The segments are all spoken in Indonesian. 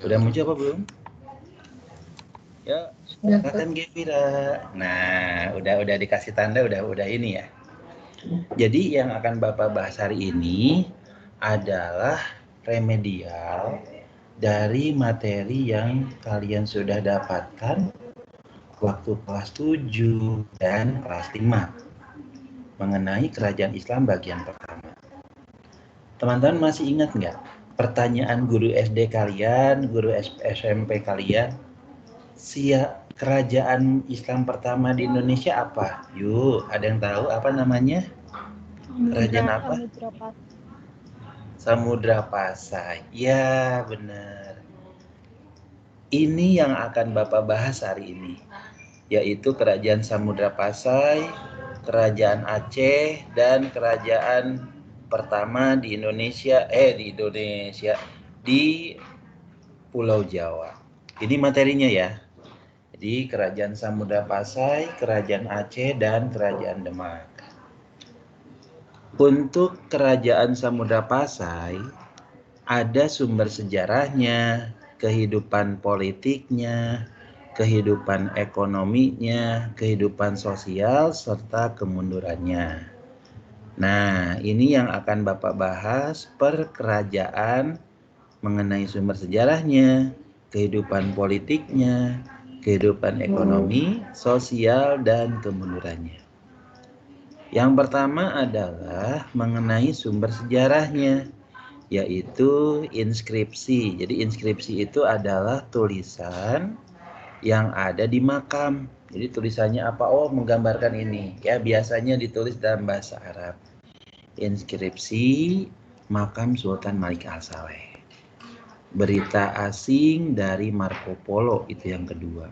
Udah muncul apa belum? Ya, silakan Gevira. Nah, udah dikasih tanda, udah ini ya. Jadi yang akan Bapak bahas hari ini adalah remedial dari materi yang kalian sudah dapatkan waktu kelas 7 dan kelas 5 mengenai kerajaan Islam bagian pertama. Teman-teman masih ingat nggak pertanyaan guru SD kalian, guru SMP kalian? Kerajaan Islam pertama di Indonesia apa? Yuk, ada yang tahu apa namanya? Kerajaan apa? Samudra Pasai. Ya, benar. Ini yang akan Bapak bahas hari ini, yaitu Kerajaan Samudra Pasai, Kerajaan Aceh, dan Kerajaan pertama di Indonesia, di Pulau Jawa. Ini materinya ya. Jadi Kerajaan Samudra Pasai, Kerajaan Aceh, dan Kerajaan Demak. Untuk Kerajaan Samudra Pasai, ada sumber sejarahnya, kehidupan politiknya, kehidupan ekonominya, kehidupan sosial, serta kemundurannya. Nah, ini yang akan Bapak bahas per kerajaan mengenai sumber sejarahnya, kehidupan politiknya, kehidupan ekonomi, sosial, dan kemundurannya. Yang pertama adalah mengenai sumber sejarahnya, yaitu inskripsi. Jadi inskripsi itu adalah tulisan yang ada di makam. Jadi tulisannya apa? Oh, menggambarkan ini. Ya, biasanya ditulis dalam bahasa Arab. Inskripsi makam Sultan Malik Al-Saleh. Berita asing dari Marco Polo, itu yang kedua.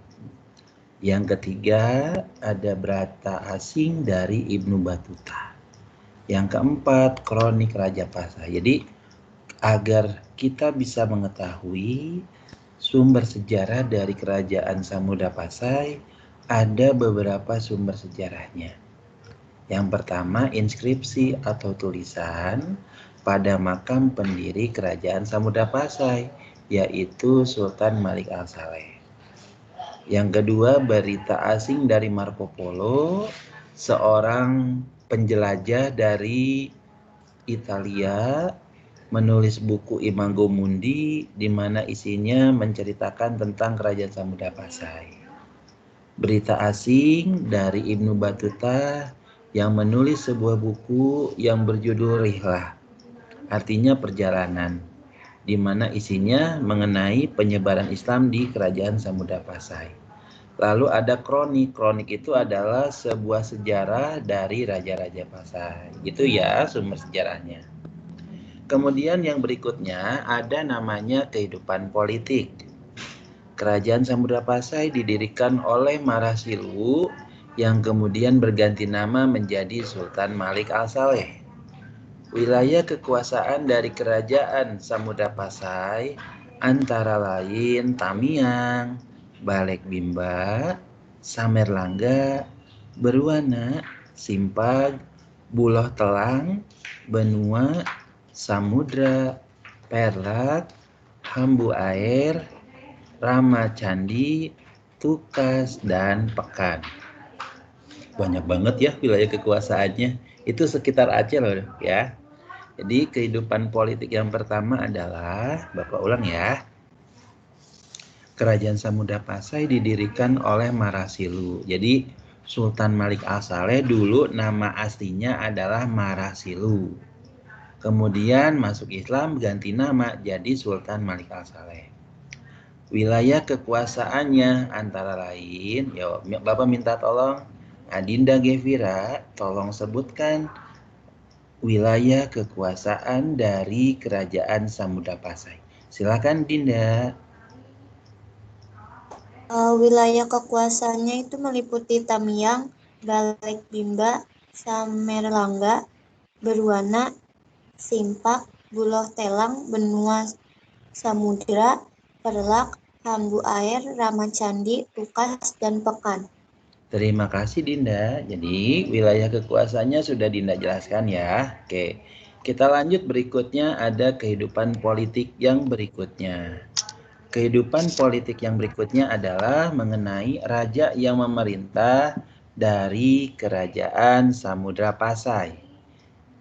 Yang ketiga ada berita asing dari Ibnu Battuta. Yang keempat kronik Raja Pasai. Jadi agar kita bisa mengetahui sumber sejarah dari Kerajaan Samudra Pasai, ada beberapa sumber sejarahnya. Yang pertama inskripsi atau tulisan pada makam pendiri Kerajaan Samudra Pasai, yaitu Sultan Malik Al-Saleh. Yang kedua, berita asing dari Marco Polo, seorang penjelajah dari Italia, menulis buku Imago Mundi, di mana isinya menceritakan tentang Kerajaan Samudra Pasai. Berita asing dari Ibnu Battuta yang menulis sebuah buku yang berjudul Rihlah, artinya perjalanan, di mana isinya mengenai penyebaran Islam di Kerajaan Samudra Pasai. Lalu ada kronik. Kronik itu adalah sebuah sejarah dari Raja-Raja Pasai. Itu ya sumber sejarahnya. Kemudian yang berikutnya ada namanya kehidupan politik. Kerajaan Samudra Pasai didirikan oleh Marasilu yang kemudian berganti nama menjadi Sultan Malik Al-Saleh. Wilayah kekuasaan dari Kerajaan Samudra Pasai antara lain Tamiang, Balek Bimba, Samerlangga, Berwana, Simpag, Buloh Telang, Benua, Samudra, Perak, Hambu Air, Rama Candi, Tukas, dan Pekan. Banyak banget ya wilayah kekuasaannya. Itu sekitar Aceh loh ya. Jadi kehidupan politik yang pertama adalah, Bapak ulang ya, Kerajaan Samudra Pasai didirikan oleh Marasilu. Jadi Sultan Malik Al-Saleh dulu nama aslinya adalah Marasilu. Kemudian masuk Islam ganti nama jadi Sultan Malik Al-Saleh. Wilayah kekuasaannya antara lain, ya Bapak minta tolong Adinda Gevira, tolong sebutkan wilayah kekuasaan dari Kerajaan Samudra Pasai. Silakan Dinda. Wilayah kekuasaannya itu meliputi Tamiang, Balek Bimba, Samerlangga, Berwana, Simpak, Buloh Telang, Benua Samudra, Perlak, Hambu Air, Ramacandi, Tukas, dan Pekan. Terima kasih Dinda. Jadi wilayah kekuasaannya sudah Dinda jelaskan ya. Oke. Kita lanjut berikutnya, ada kehidupan politik yang berikutnya. Kehidupan politik yang berikutnya adalah mengenai raja yang memerintah dari kerajaan Samudra Pasai.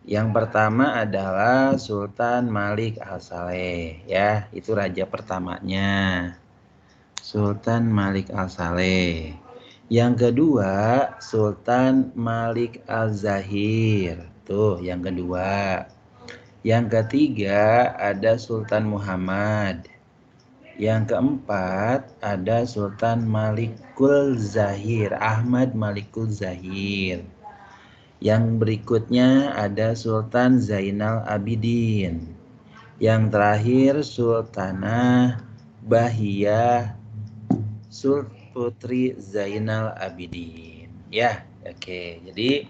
Yang pertama adalah Sultan Malik Al-Saleh, ya, itu raja pertamanya. Sultan Malik Al-Saleh. Yang kedua, Sultan Malik Al-Zahir. Tuh, yang kedua. Yang ketiga, ada Sultan Muhammad. Yang keempat, ada Sultan Malikul Zahir, Ahmad Malikul Zahir. Yang berikutnya ada Sultan Zainal Abidin. Yang terakhir Sultanah Bahiyah Putri Zainal Abidin. Ya, oke. Jadi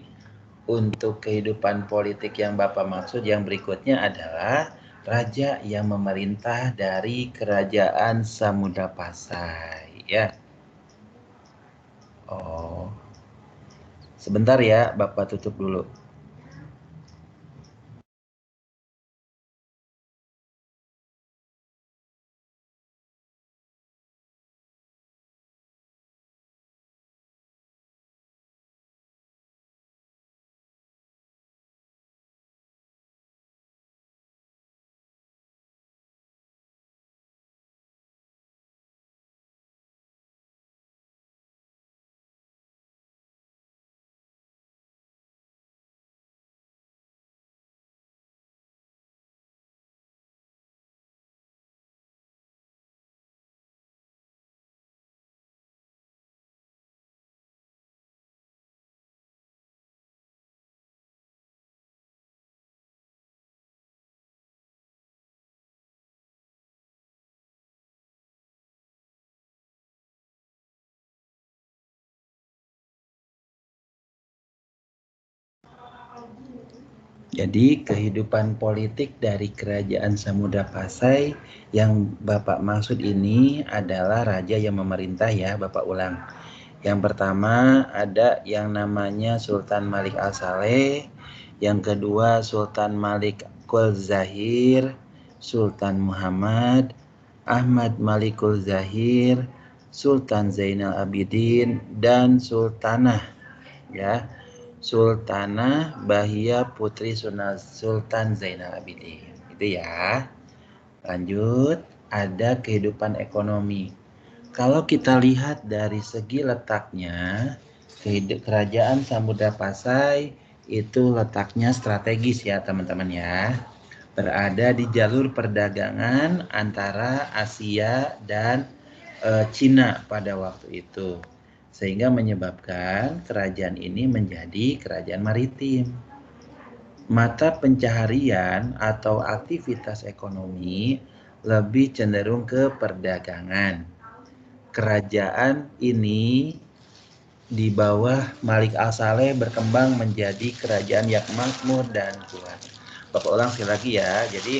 untuk kehidupan politik yang Bapak maksud yang berikutnya adalah raja yang memerintah dari kerajaan Samudra Pasai, ya. Oh. Sebentar ya, Bapak tutup dulu. Jadi kehidupan politik dari kerajaan Samudra Pasai yang Bapak maksud ini adalah raja yang memerintah, ya, Bapak ulang. Yang pertama ada yang namanya Sultan Malik Al-Saleh, yang kedua Sultan Malik Kul Zahir, Sultan Muhammad, Ahmad Malikul Zahir, Sultan Zainal Abidin, dan Sultanah, ya, Sultanah Bahiyah Putri Sultan Zainal Abidin. Itu ya. Lanjut, ada kehidupan ekonomi. Kalau kita lihat dari segi letaknya, kerajaan Samudra Pasai itu letaknya strategis, ya teman-teman ya. Berada di jalur perdagangan antara Asia dan Cina pada waktu itu. Sehingga menyebabkan kerajaan ini menjadi kerajaan maritim. Mata pencaharian atau aktivitas ekonomi lebih cenderung ke perdagangan. Kerajaan ini di bawah Malik Al-Saleh berkembang menjadi kerajaan yang makmur dan kuat. Bapak ulang sekali lagi ya. Jadi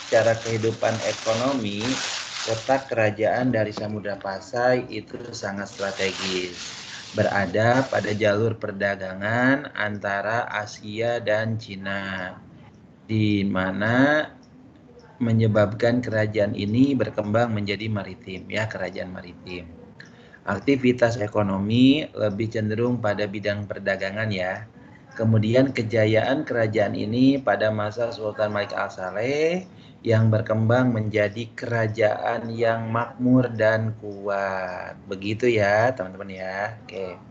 secara kehidupan ekonomi, letak kerajaan dari Samudra Pasai itu sangat strategis. Berada pada jalur perdagangan antara Asia dan Cina, di mana menyebabkan kerajaan ini berkembang menjadi maritim, ya, kerajaan maritim. Aktivitas ekonomi lebih cenderung pada bidang perdagangan, ya. Kemudian kejayaan kerajaan ini pada masa Sultan Malik Al-Saleh yang berkembang menjadi kerajaan yang makmur dan kuat. Begitu ya teman-teman ya. Oke.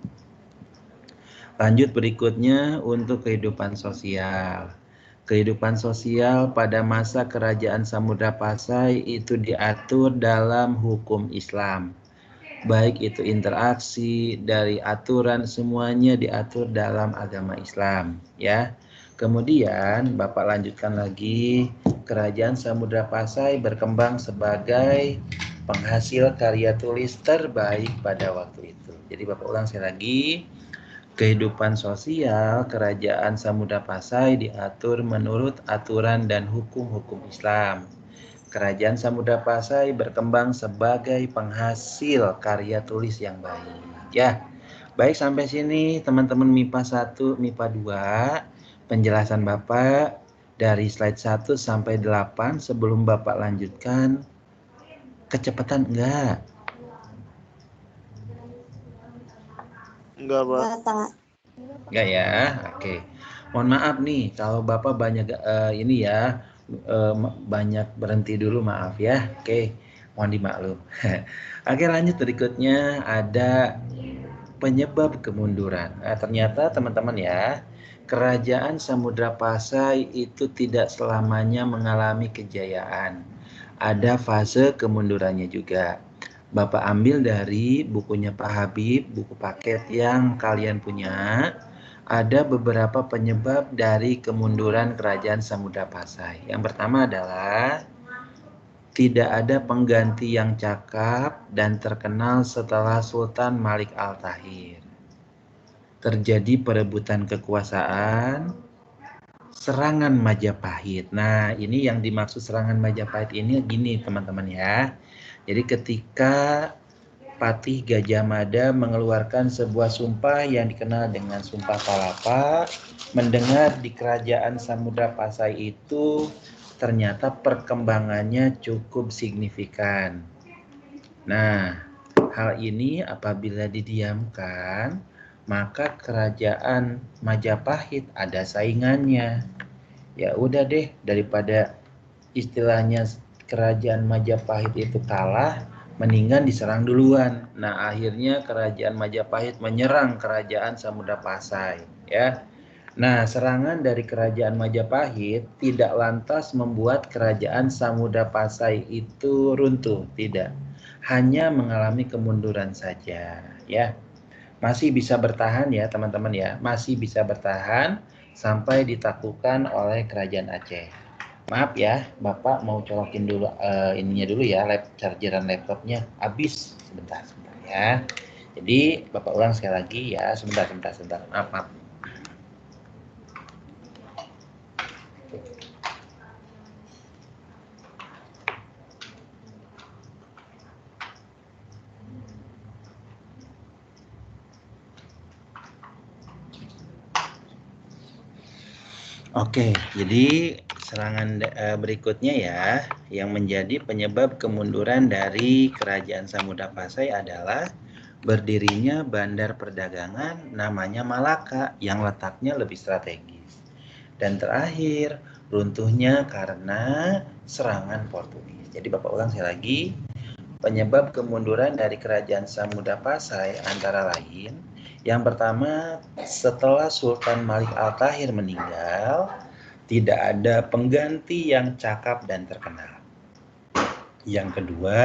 Lanjut berikutnya untuk kehidupan sosial. Kehidupan sosial pada masa kerajaan Samudra Pasai itu diatur dalam hukum Islam. Baik itu interaksi dari aturan, semuanya diatur dalam agama Islam, ya. Kemudian Bapak lanjutkan lagi, kerajaan Samudra Pasai berkembang sebagai penghasil karya tulis terbaik pada waktu itu. Jadi Bapak ulang sekali lagi, kehidupan sosial kerajaan Samudra Pasai diatur menurut aturan dan hukum-hukum Islam. Kerajaan Samudra Pasai berkembang sebagai penghasil karya tulis yang baik. Ya, baik sampai sini teman-teman MIPA 1, MIPA 2. penjelasan Bapak dari slide 1 sampai 8 sebelum Bapak lanjutkan? Kecepatan enggak? Enggak, Pak. Enggak, Pak. Enggak ya? Oke. Mohon maaf nih kalau Bapak banyak ini ya, banyak berhenti dulu, maaf ya. Oke, mohon dimaklum. Oke, lanjut berikutnya ada penyebab kemunduran. Nah, ternyata teman-teman ya, kerajaan Samudra Pasai itu tidak selamanya mengalami kejayaan. Ada fase kemundurannya juga. Bapak ambil dari bukunya Pak Habib, buku paket yang kalian punya. Ada beberapa penyebab dari kemunduran kerajaan Samudra Pasai. Yang pertama adalah tidak ada pengganti yang cakap dan terkenal setelah Sultan Malik Al-Tahir. Terjadi perebutan kekuasaan, serangan Majapahit. Nah, ini yang dimaksud serangan Majapahit ini gini teman-teman ya. Jadi ketika Patih Gajah Mada mengeluarkan sebuah sumpah yang dikenal dengan Sumpah Palapa, mendengar di kerajaan Samudra Pasai itu ternyata perkembangannya cukup signifikan. Nah, hal ini apabila didiamkan, maka kerajaan Majapahit ada saingannya. Ya udah deh, daripada istilahnya kerajaan Majapahit itu kalah, mendingan diserang duluan. Nah, akhirnya kerajaan Majapahit menyerang kerajaan Samudra Pasai, ya. Nah, serangan dari kerajaan Majapahit tidak lantas membuat kerajaan Samudra Pasai itu runtuh, tidak. Hanya mengalami kemunduran saja, ya. Masih bisa bertahan ya, teman-teman ya. Masih bisa bertahan sampai ditaklukkan oleh kerajaan Aceh. Maaf ya, Bapak mau colokin dulu ininya dulu ya, chargeran laptopnya habis. Sebentar ya. Jadi Bapak ulang sekali lagi ya, sebentar. Maaf. Oke, jadi serangan berikutnya ya, yang menjadi penyebab kemunduran dari kerajaan Samudra Pasai adalah berdirinya bandar perdagangan namanya Malaka yang letaknya lebih strategis. Dan terakhir, runtuhnya karena serangan Portugis. Jadi Bapak ulang sekali lagi, penyebab kemunduran dari kerajaan Samudra Pasai antara lain, yang pertama, setelah Sultan Malik Al-Tahir meninggal, tidak ada pengganti yang cakap dan terkenal. Yang kedua,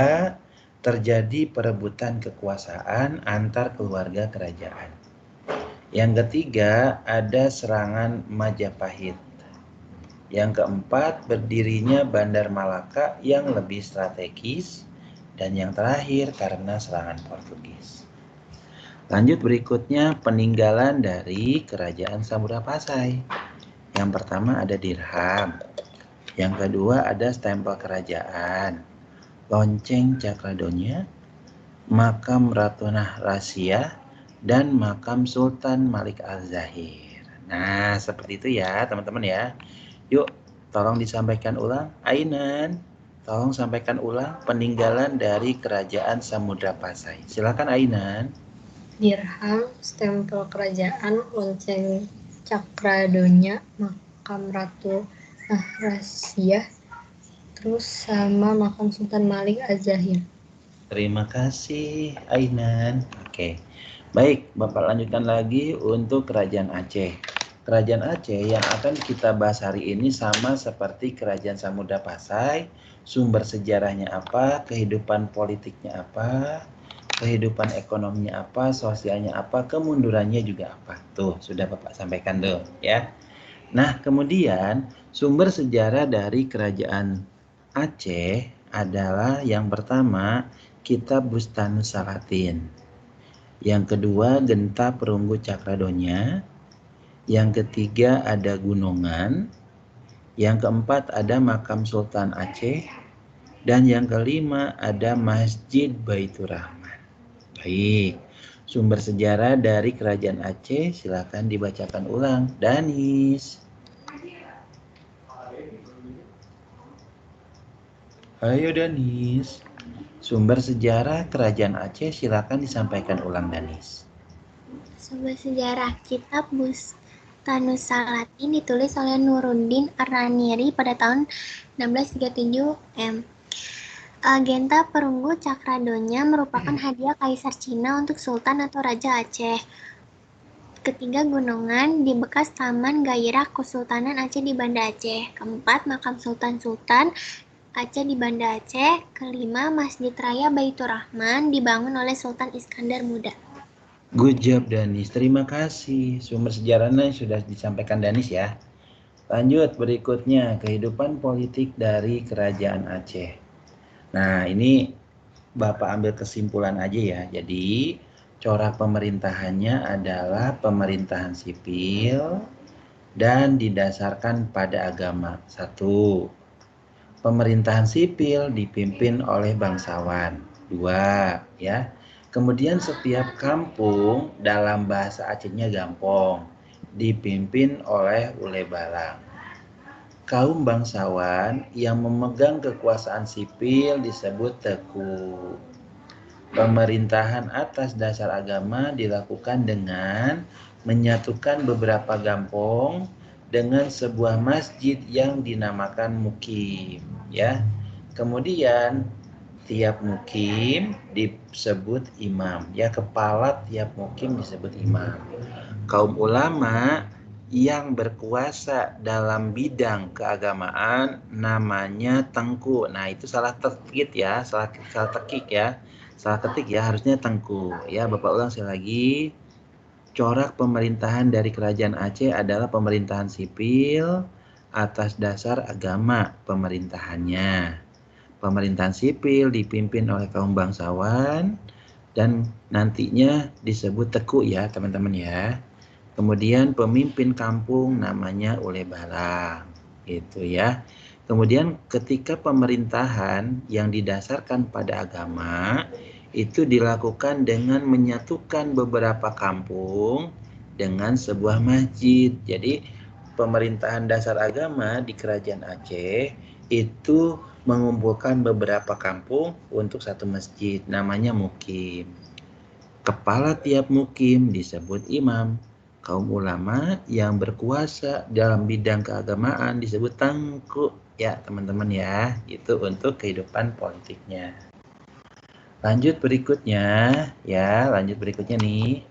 terjadi perebutan kekuasaan antar keluarga kerajaan. Yang ketiga, ada serangan Majapahit. Yang keempat, berdirinya Bandar Malaka yang lebih strategis. Dan yang terakhir, karena serangan Portugis. Lanjut berikutnya, peninggalan dari kerajaan Samudra Pasai. Yang pertama ada dirham. Yang kedua ada stempel kerajaan, lonceng Cakradonya, makam Ratu Nahrasia, dan makam Sultan Malik Al-Zahir. Nah, seperti itu ya teman-teman ya. Yuk, tolong disampaikan ulang. Ainan, tolong sampaikan ulang peninggalan dari kerajaan Samudra Pasai. Silakan Ainan. Dirham, stempel kerajaan, lonceng Cakradonya, makam Ratu Nahrasia, terus sama makam Sultan Malik Az-Zahir. Terima kasih Ainan. Oke. Baik, Bapak lanjutkan lagi untuk Kerajaan Aceh. Kerajaan Aceh yang akan kita bahas hari ini sama seperti Kerajaan Samudra Pasai. Sumber sejarahnya apa, kehidupan politiknya apa, kehidupan ekonominya apa, sosialnya apa, kemundurannya juga apa. Tuh, sudah Bapak sampaikan tuh ya. Nah, kemudian sumber sejarah dari Kerajaan Aceh adalah yang pertama Kitab Bustanus Salatin. Yang kedua Genta Perunggu Cakradonya. Yang ketiga ada Gunungan. Yang keempat ada Makam Sultan Aceh. Dan yang kelima ada Masjid Baitur Rahman. Baik, sumber sejarah dari Kerajaan Aceh silakan dibacakan ulang. Danis. Ayo Danis. Sumber sejarah Kerajaan Aceh silakan disampaikan ulang Danis. Sumber sejarah kitab Bustanus Salatin ditulis oleh Nuruddin Ar-Raniri pada tahun 1637 M. Genta perunggu Cakradonya merupakan hadiah Kaisar Cina untuk Sultan atau Raja Aceh. Ketiga, gunungan di bekas Taman Gairah Kesultanan Aceh di Banda Aceh. Keempat, makam Sultan-Sultan Aceh di Banda Aceh. Kelima, Masjid Raya Baitur Rahman dibangun oleh Sultan Iskandar Muda. Good job Danis, terima kasih. Sumber sejarahnya sudah disampaikan Danis ya. Lanjut berikutnya, kehidupan politik dari Kerajaan Aceh. Nah, ini Bapak ambil kesimpulan aja ya. Jadi, corak pemerintahannya adalah pemerintahan sipil dan didasarkan pada agama. 1. Pemerintahan sipil dipimpin oleh bangsawan. 2. Ya. Kemudian setiap kampung dalam bahasa Acehnya gampong dipimpin oleh ule balang. Kaum bangsawan yang memegang kekuasaan sipil disebut teku. Pemerintahan atas dasar agama dilakukan dengan menyatukan beberapa gampong dengan sebuah masjid yang dinamakan mukim, ya. Kemudian tiap mukim disebut imam, ya, kepala tiap mukim disebut imam. Kaum ulama yang berkuasa dalam bidang keagamaan namanya tengku. Nah, itu salah ketik ya, salah ketik ya. Salah ketik ya, harusnya tengku. Ya, Bapak ulang sekali lagi. Corak pemerintahan dari Kerajaan Aceh adalah pemerintahan sipil atas dasar agama pemerintahannya. Pemerintahan sipil dipimpin oleh kaum bangsawan dan nantinya disebut teku ya, teman-teman ya. Kemudian pemimpin kampung namanya ule balang, gitu ya. Kemudian ketika pemerintahan yang didasarkan pada agama itu dilakukan dengan menyatukan beberapa kampung dengan sebuah masjid. Jadi pemerintahan dasar agama di Kerajaan Aceh itu mengumpulkan beberapa kampung untuk satu masjid, namanya mukim. Kepala tiap mukim disebut imam. Kaum ulama yang berkuasa dalam bidang keagamaan disebut tengku. Ya, teman-teman ya. Itu untuk kehidupan politiknya. Lanjut berikutnya, ya, lanjut berikutnya nih.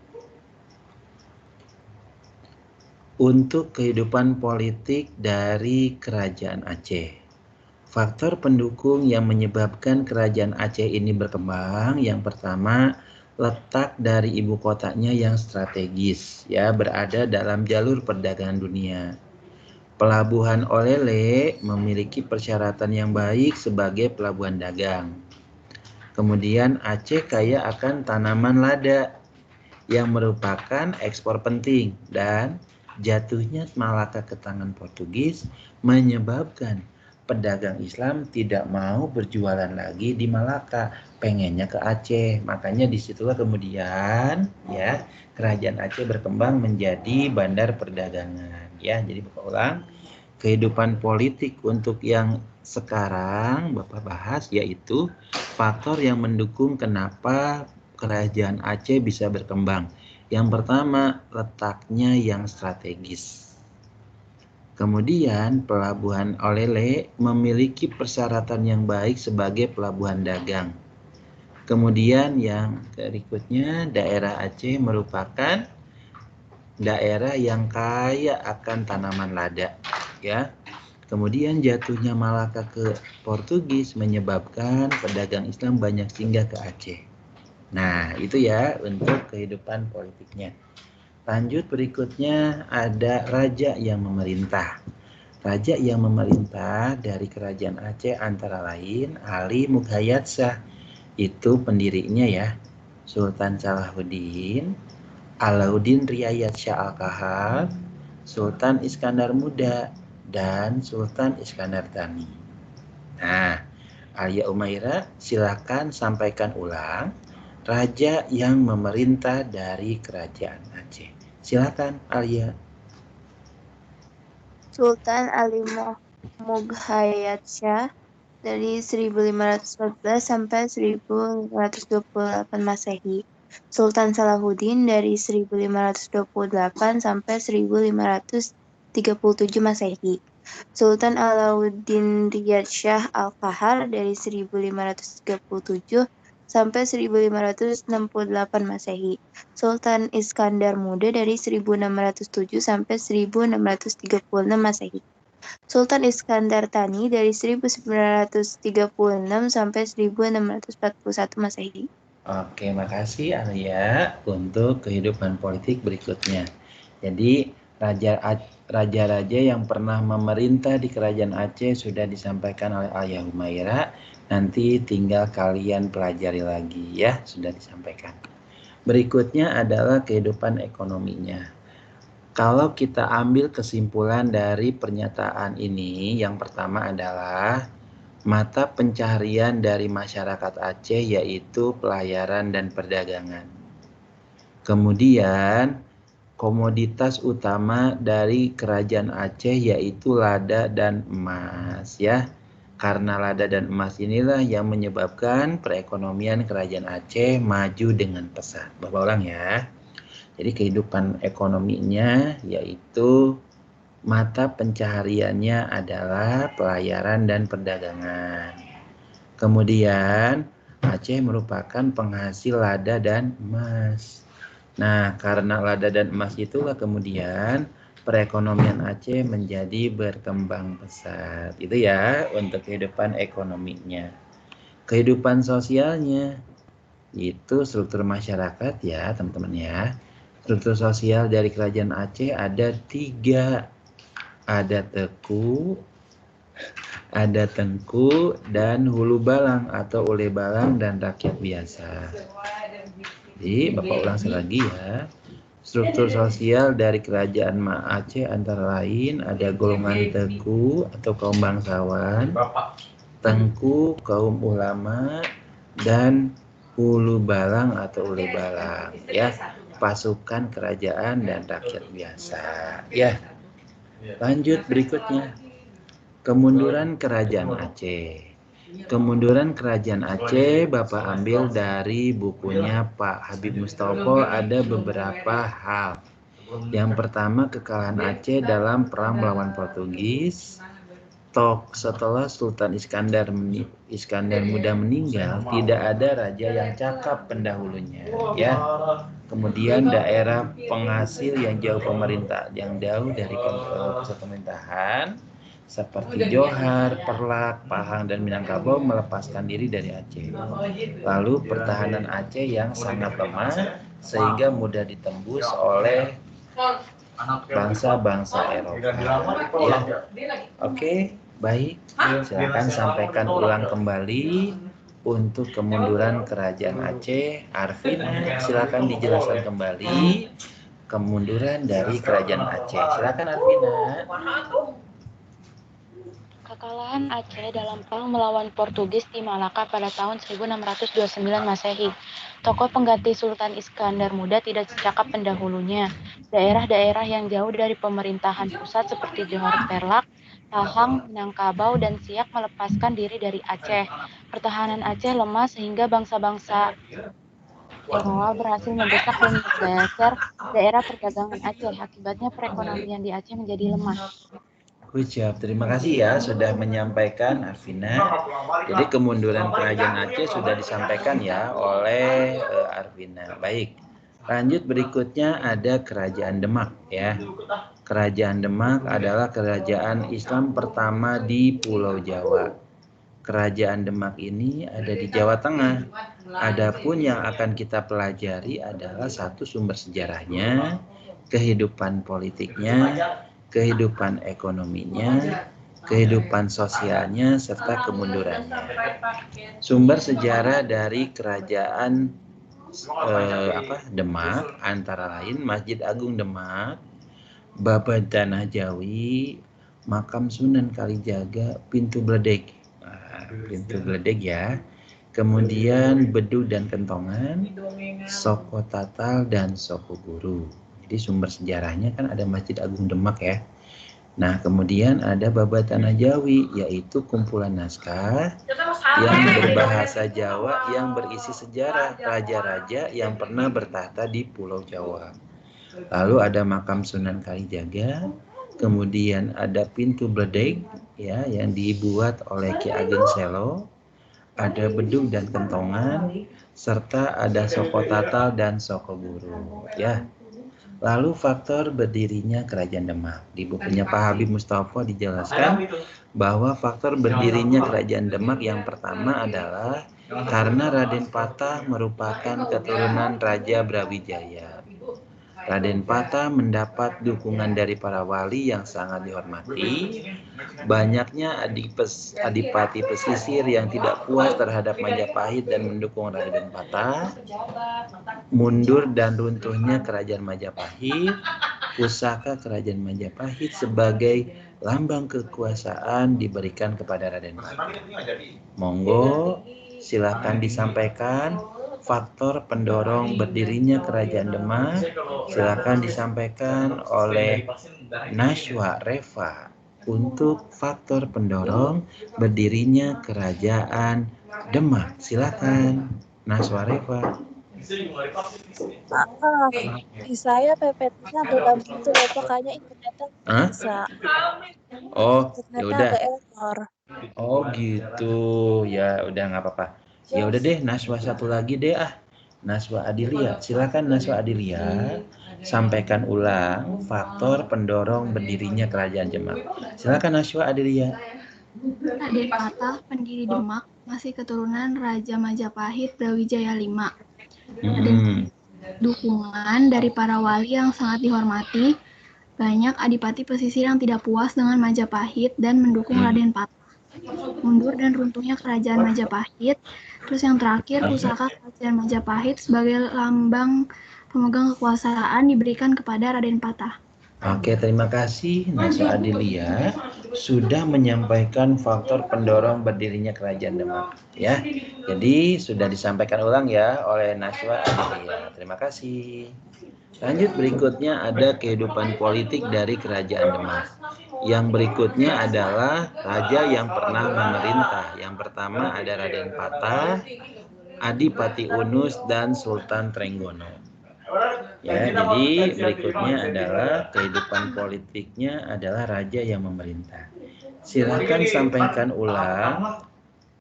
Untuk kehidupan politik dari Kerajaan Aceh. Faktor pendukung yang menyebabkan Kerajaan Aceh ini berkembang, yang pertama, letak dari ibu kotanya yang strategis, ya, berada dalam jalur perdagangan dunia. Pelabuhan Olele memiliki persyaratan yang baik sebagai pelabuhan dagang. Kemudian Aceh kaya akan tanaman lada yang merupakan ekspor penting, dan jatuhnya Malaka ke tangan Portugis menyebabkan pedagang Islam tidak mau berjualan lagi di Malaka, pengennya ke Aceh. Makanya disitulah kemudian ya Kerajaan Aceh berkembang menjadi bandar perdagangan. Ya, jadi Bapak ulang, kehidupan politik untuk yang sekarang Bapak bahas yaitu faktor yang mendukung kenapa Kerajaan Aceh bisa berkembang. Yang pertama, letaknya yang strategis. Kemudian pelabuhan Olele memiliki persyaratan yang baik sebagai pelabuhan dagang. Kemudian yang berikutnya, daerah Aceh merupakan daerah yang kaya akan tanaman lada, ya. Kemudian jatuhnya Malaka ke Portugis menyebabkan pedagang Islam banyak singgah ke Aceh. Nah, itu ya untuk kehidupan politiknya. Lanjut berikutnya ada raja yang memerintah. Raja yang memerintah dari Kerajaan Aceh antara lain Ali Mughayat Shah, itu pendirinya ya, Sultan Salahuddin, Alauddin Riayat Shah Al-Kahal, Sultan Iskandar Muda, dan Sultan Iskandar Thani. Nah, Alia Umaira silakan sampaikan ulang raja yang memerintah dari Kerajaan Aceh. Silakan Alia. Sultan Ali Mughayat-Shah dari 1514 sampai 1528 Masehi. Sultan Salahuddin dari 1528 sampai 1537 Masehi. Sultan Alauddin Riyad Shah Al-Qahar dari 1537 sampai 1568 Masehi. Sultan Iskandar Muda dari 1607 sampai 1636 Masehi. Sultan Iskandar Thani dari 1936 sampai 1641 Masehi. Oke, makasih Alia untuk kehidupan politik berikutnya. Jadi raja-raja yang pernah memerintah di Kerajaan Aceh sudah disampaikan oleh Alia Humaira. Nanti tinggal kalian pelajari lagi ya, sudah disampaikan. Berikutnya adalah kehidupan ekonominya. Kalau kita ambil kesimpulan dari pernyataan ini, yang pertama adalah mata pencaharian dari masyarakat Aceh yaitu pelayaran dan perdagangan. Kemudian komoditas utama dari kerajaan Aceh yaitu lada dan emas ya. Karena lada dan emas inilah yang menyebabkan perekonomian kerajaan Aceh maju dengan pesat. Bapak ulang ya. Jadi kehidupan ekonominya yaitu mata pencahariannya adalah pelayaran dan perdagangan. Kemudian Aceh merupakan penghasil lada dan emas. Nah, karena lada dan emas itulah kemudian perekonomian Aceh menjadi berkembang pesat. Itu ya untuk kehidupan ekonominya. Kehidupan sosialnya itu struktur masyarakat ya teman-teman ya. Struktur sosial dari kerajaan Aceh ada 3. Ada Teku, ada Tengku, dan Hulu Balang atau Ule Balang dan rakyat biasa. Jadi Bapak ulang sekali lagi ya. Struktur sosial dari kerajaan Aceh antara lain ada golongan Teku atau kaum bangsawan, Tengku kaum ulama, dan Hulu Balang atau Ule Balang ya, pasukan kerajaan dan rakyat biasa ya. Lanjut berikutnya, kemunduran kerajaan Aceh. Kemunduran kerajaan Aceh Bapak ambil dari bukunya Pak Habib Mustopo, ada beberapa hal. Yang pertama, kekalahan Aceh dalam perang melawan Portugis. Setelah Sultan Iskandar Muda meninggal, tidak ada raja yang cakap pendahulunya ya. Kemudian daerah penghasil yang jauh dari pusat pemerintahan seperti Johar, Perlak, Pahang, dan Minangkabau melepaskan diri dari Aceh. Lalu pertahanan Aceh yang sangat lemah sehingga mudah ditembus oleh bangsa-bangsa Eropa. Ya. Oke, baik. Silakan sampaikan ulang kembali untuk kemunduran kerajaan Aceh. Arvin, silakan dijelaskan kembali kemunduran dari kerajaan Aceh. Silakan Arvina. Kekalahan Aceh dalam perang melawan Portugis di Malaka pada tahun 1629 Masehi. Tokoh pengganti Sultan Iskandar Muda tidak secakap pendahulunya. Daerah-daerah yang jauh dari pemerintahan pusat seperti Johor Perlak, Pahang, Minangkabau, dan Siak melepaskan diri dari Aceh. Pertahanan Aceh lemah sehingga bangsa-bangsa Eropa berhasil mendesak dan menggeser daerah perdagangan Aceh. Akibatnya perekonomian di Aceh menjadi lemah. Ucap terima kasih ya sudah menyampaikan Arvina. Jadi kemunduran kerajaan Aceh sudah disampaikan ya oleh Arvina. Baik, lanjut berikutnya ada kerajaan Demak ya. Kerajaan Demak adalah kerajaan Islam pertama di Pulau Jawa. Kerajaan Demak ini ada di Jawa Tengah. Adapun yang akan kita pelajari adalah satu sumber sejarahnya, kehidupan politiknya, kehidupan ekonominya, kehidupan sosialnya, serta kemundurannya. Sumber sejarah dari kerajaan Demak antara lain Masjid Agung Demak, Babad Tanah Jawi, Makam Sunan Kalijaga, Pintu Bledeg. Pintu Bledeg ya. Kemudian Bedu dan Kentongan, Soko Tatal, dan Soko Guru. Jadi sumber sejarahnya kan ada Masjid Agung Demak ya. Nah, kemudian ada Babat Tanah Jawi, yaitu kumpulan naskah yang berbahasa Jawa yang berisi sejarah raja-raja yang pernah bertahta di Pulau Jawa. Lalu ada Makam Sunan Kalijaga, kemudian ada Pintu Bledek ya yang dibuat oleh Ki Ageng Selo, ada Bedug dan Kentongan, serta ada Soko Tatal dan Soko Guru ya. Lalu faktor berdirinya Kerajaan Demak. Di bukunya Pak Habib Mustafa dijelaskan bahwa faktor berdirinya Kerajaan Demak yang pertama adalah karena Raden Patah merupakan keturunan Raja Brawijaya. Raden Patah mendapat dukungan dari para wali yang sangat dihormati. Banyaknya adipati pesisir yang tidak puas terhadap Majapahit dan mendukung Raden Patah. Mundur dan runtuhnya Kerajaan Majapahit. Pusaka Kerajaan Majapahit sebagai lambang kekuasaan diberikan kepada Raden Patah. Monggo, silakan disampaikan faktor pendorong berdirinya Kerajaan Demak. Silakan disampaikan oleh Nashwa Reva untuk faktor pendorong berdirinya Kerajaan Demak. Silakan Nashwa Reva. Di saya PPT-nya belum gitu Bapak, kayaknya internetnya bisa. Oh, ya Internetnya udah. agak error. Oh gitu, ya udah nggak apa-apa. Ya udah deh, Naswa satu lagi deh Naswa Adilia, silakan Naswa Adilia sampaikan ulang faktor pendorong berdirinya Kerajaan Demak. Silakan Naswa Adilia. Raden Patah, pendiri Demak, masih keturunan Raja Majapahit Brawijaya V. Ada dukungan dari para wali yang sangat dihormati. Banyak adipati pesisir yang tidak puas dengan Majapahit dan mendukung Raden Patah. Mundur dan runtuhnya Kerajaan Majapahit. Terus yang terakhir, pusaka Kerajaan Majapahit sebagai lambang pemegang kekuasaan diberikan kepada Raden Patah. Oke, terima kasih Naswa Adilia sudah menyampaikan faktor pendorong berdirinya Kerajaan Demak ya. Jadi sudah disampaikan ulang ya oleh Naswa Adilia. Terima kasih. Lanjut berikutnya ada kehidupan politik dari Kerajaan Demak. Yang berikutnya adalah raja yang pernah memerintah. Yang pertama ada Raden Patah, Adipati Unus dan Sultan Trenggono. Ya, jadi berikutnya adalah kehidupan politiknya adalah raja yang memerintah. Silakan sampaikan ulang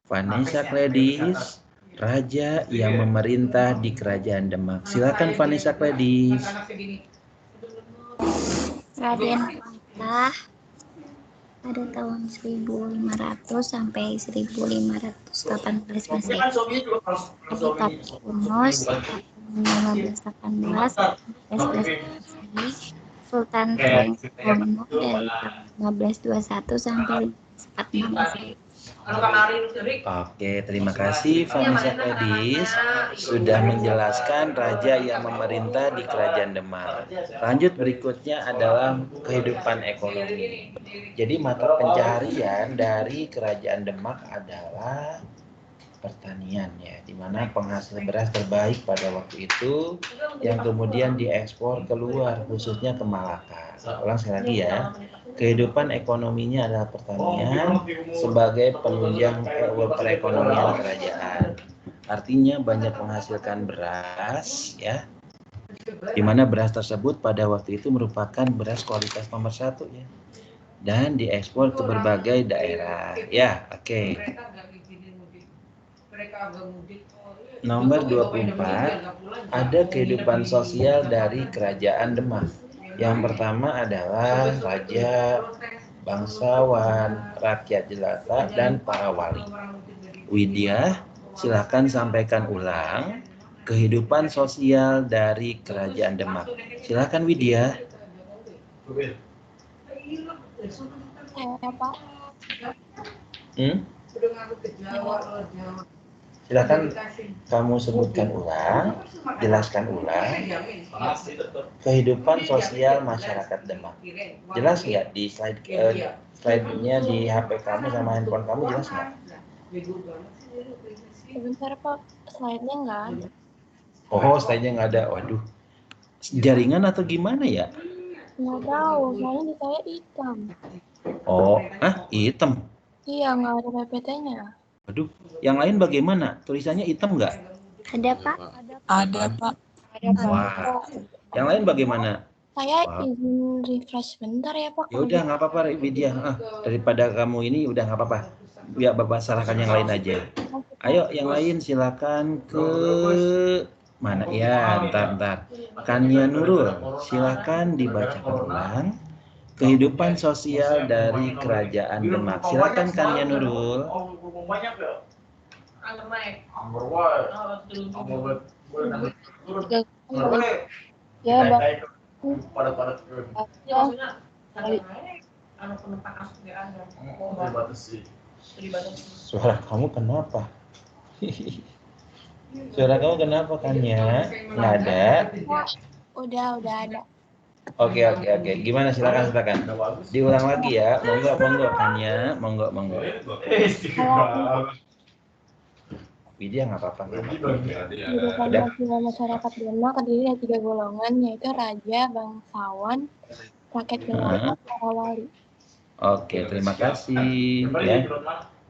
Vanessa Gladys, raja yang memerintah di Kerajaan Demak. Silakan Vanessa Gladys. Raden Patah pada tahun 1500 sampai 1518 Masehi. Adipati Unus 1518 sampai 11 Masehi. Sultan Trenggono dari tahun 1521 sampai 1446 Masehi. Oke, terima kasih Vanessa Gladys sudah menjelaskan raja yang memerintah di Kerajaan Demak. Lanjut berikutnya adalah kehidupan ekonomi. Jadi mata pencaharian dari Kerajaan Demak adalah pertanian ya, di mana penghasil beras terbaik pada waktu itu yang kemudian diekspor keluar khususnya ke Malaka. Ulang sekali lagi ya. Kehidupan ekonominya adalah pertanian sebagai penunjang perekonomian kerajaan. Artinya banyak menghasilkan beras ya. Di mana beras tersebut pada waktu itu merupakan beras kualitas nomor 1 ya. Dan diekspor ke berbagai daerah. Ya, oke. Nomor 24 ada kehidupan sosial dari Kerajaan Demak. Yang pertama adalah raja, bangsawan, rakyat jelata, dan para wali. Widya, silakan sampaikan ulang kehidupan sosial dari Kerajaan Demak. Silakan Widya. Pak. Silakan kamu sebutkan ulang, jelaskan ulang kehidupan sosial masyarakat Demak. Jelas nggak di slide-nya di HP kamu sama handphone kamu, jelas nggak? Sebentar Pak, slide-nya nggak ada. Oh, slide-nya nggak ada. Waduh, jaringan atau gimana ya? Nggak tahu, soalnya di saya hitam. Oh, hitam. Iya, nggak ada PPT-nya. Aduh, yang lain bagaimana? Tulisannya hitam nggak? Ada, Pak. Ada, Pak. Ada, Pak. Wah, yang lain bagaimana? Saya Wah. izin refresh bentar ya, Pak. Ya udah nggak apa-apa Widya. Daripada kamu ini udah nggak apa-apa. Biar Bapak salahkan yang lain aja. Ayo yang lain silakan ke mana ya? Ntar. Kania Nurul, silakan dibacakan ulang. Kehidupan sosial dari Kerajaan Demak. Silakan Kania Nurul. Ya, Bang. Suara kamu kenapa? Suara kamu kenapa Kania? Nggak ada? Udah ada. Oke. Gimana silakan. Diulang lagi ya. Monggo Kania. Monggo. Widya nggak apa-apa. Kehidupan sosial masyarakat Demak terdiri dari 3 golongan, yaitu raja, bangsawan, rakyat jelata, para wali. Oke, terima kasih. Ya.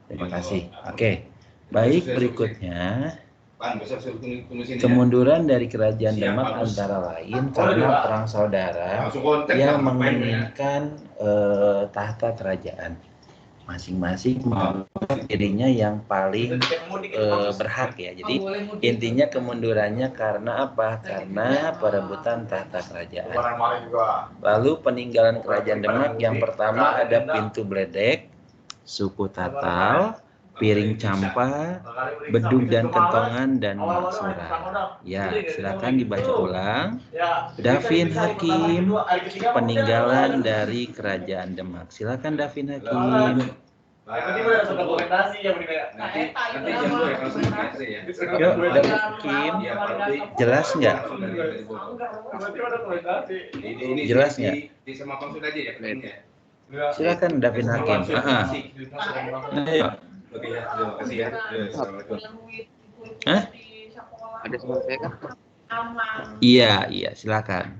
Terima kasih. Oke. Baik, berikutnya. Kemunduran dari Kerajaan Demak antara lain karena perang saudara yang menginginkan tahta kerajaan. Masing-masing dirinya yang paling berhak ya. Jadi intinya kemundurannya karena apa? Karena perebutan tahta kerajaan. Lalu peninggalan Kerajaan Demak yang pertama ada pintu Bledek, suku Tatal, piring campa, bedug dan kentongan, dan maksura. Ya, silakan dibaca ulang. Davin Hakim, peninggalan dari Kerajaan Demak. Silakan Davin Hakim. Yuk, Davin Hakim. Jelas nggak? Jelas nggak? Silakan Davin Hakim. Ada suara saya kan? Iya, silakan.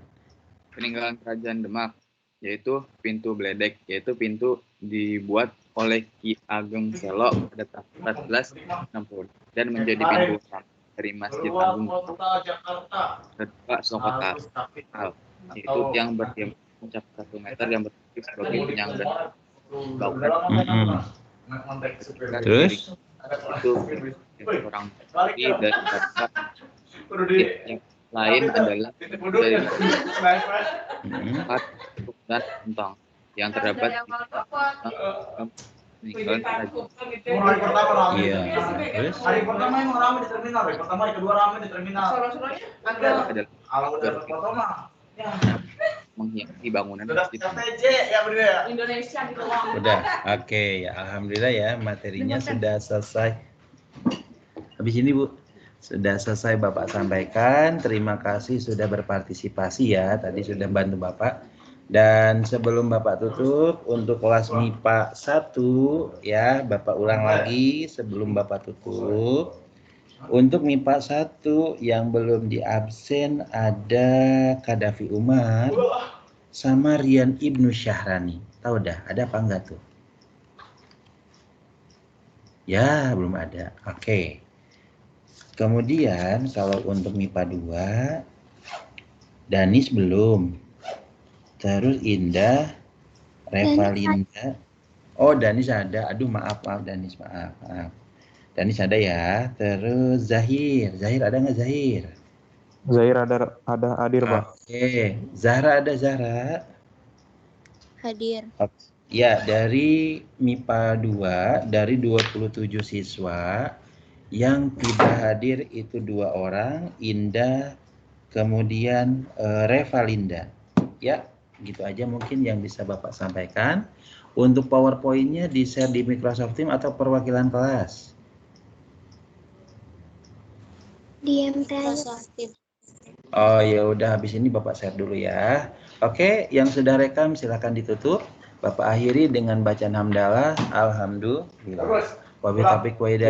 Peninggalan Kerajaan Demak, yaitu pintu Bledek, yaitu pintu dibuat oleh Ki Ageng Selo pada tahun 1460 dan menjadi pintu utama dari Masjid Agung Kedua Sokota, yaitu yang berdiameter mencapai 1 meter yang berfungsi sebagai penyangga bangunan. Terus? Itu kurang lebih dari yang lain adalah dari dan kentong yang terdapat di peninggalan kerajaan. Iya. Terus? Hari pertama yang ramai di terminal, hari pertama, yang kedua ramai di terminal. Adalah menghiasi bangunan masjid. Indonesia gitu. Udah, oke ya. Alhamdulillah ya, materinya sudah selesai. Habis ini Bu, sudah selesai Bapak sampaikan. Terima kasih sudah berpartisipasi ya. Tadi sudah bantu Bapak. Dan sebelum Bapak tutup untuk kelas MIPA 1 ya, Bapak ulang lagi sebelum Bapak tutup. Untuk MIPA 1 yang belum diabsen ada Kadafi Umar sama Rian Ibnu Syahrani. Tahu dah, ada apa enggak tuh? Ya, belum ada. Oke. Kemudian kalau untuk MIPA 2 Danis belum. Terus Indah, Revalinda. Oh, Danis ada. Aduh, maaf Danis, maaf. Danis ada ya. Terus Zahir ada nggak Zahir? Zahir ada hadir, Pak. Oke. Zahra ada Zahra? Hadir. Ya, dari MIPA 2 dari 27 siswa yang tidak hadir itu 2 orang, Indah kemudian Revalinda. Ya, gitu aja mungkin yang bisa Bapak sampaikan. Untuk PowerPoint-nya di-share di Microsoft Teams atau perwakilan kelas? Di MTS. Oh ya udah, habis ini Bapak share dulu ya. Oke, yang sudah rekam silakan ditutup. Bapak akhiri dengan bacaan hamdalah. Alhamdulillah. Wabillahi taufiq wa hidayah.